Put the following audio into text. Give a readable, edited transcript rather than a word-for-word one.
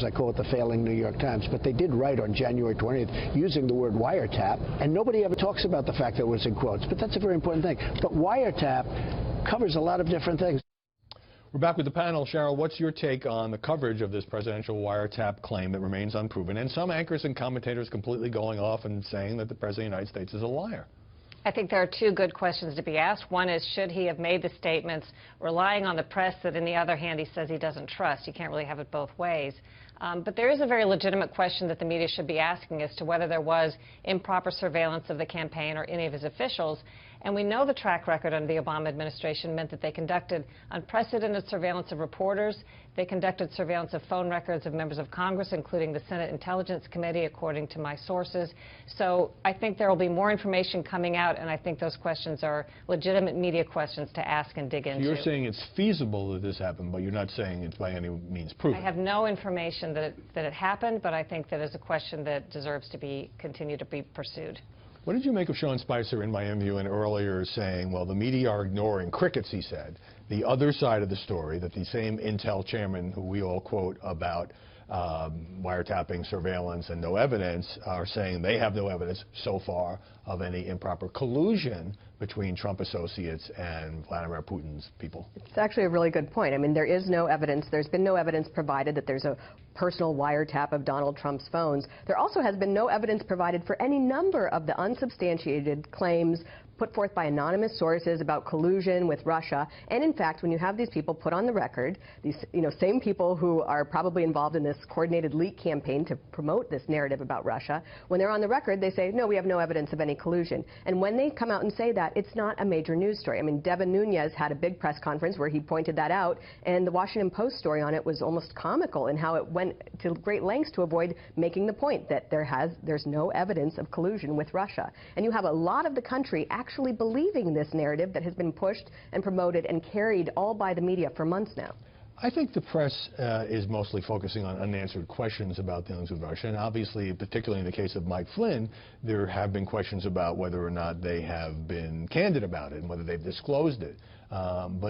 I call it the failing New York Times, but they did write on January 20th using the word wiretap, and nobody ever talks about the fact that it was in quotes, but that's a very important thing. But wiretap covers a lot of different things. We're back with the panel. Cheryl, what's your take on the coverage of this presidential wiretap claim that remains unproven, and some anchors and commentators completely going off and saying that the President of the United States is a liar? I think there are two good questions to be asked. One is, should he have made the statements relying on the press that, on the other hand, he says he doesn't trust? You can't really have it both ways. But there is a very legitimate question that the media should be asking as to whether there was improper surveillance of the campaign or any of his officials. And we know the track record under the Obama administration meant that they conducted unprecedented surveillance of reporters. They conducted surveillance of phone records of members of Congress, including the Senate Intelligence Committee, according to my sources. So I think there will be more information coming out, and I think those questions are legitimate media questions to ask and dig into. So you're saying it's feasible that this happened, but you're not saying it's by any means proven. I have no information that it happened, but I think that is a question that deserves to continue to be pursued. What did you make of Sean Spicer in Miami and earlier saying, well, the media are ignoring crickets, he said, the other side of the story, that the same Intel chairman who we all quote about wiretapping, surveillance, and no evidence are saying they have no evidence so far of any improper collusion between Trump associates and Vladimir Putin's people? It's actually a really good point. I mean, there is no evidence. There's been no evidence provided that there's a personal wiretap of Donald Trump's phones. There also has been no evidence provided for any number of the unsubstantiated claims put forth by anonymous sources about collusion with Russia. And in fact, when you have these people put on the record, these same people who are probably involved in this coordinated leak campaign to promote this narrative about Russia, when they're on the record, they say, no, we have no evidence of any collusion. And when they come out and say that, it's not a major news story. I mean, Devin Nunes had a big press conference where he pointed that out, and the Washington Post story on it was almost comical in how it went to great lengths to avoid making the point that there's no evidence of collusion with Russia. And you have a lot of the country actually believing this narrative that has been pushed and promoted and carried all by the media for months now. I think the press is mostly focusing on unanswered questions about dealings with Russia, and obviously, particularly in the case of Mike Flynn, there have been questions about whether or not they have been candid about it and whether they've disclosed it. But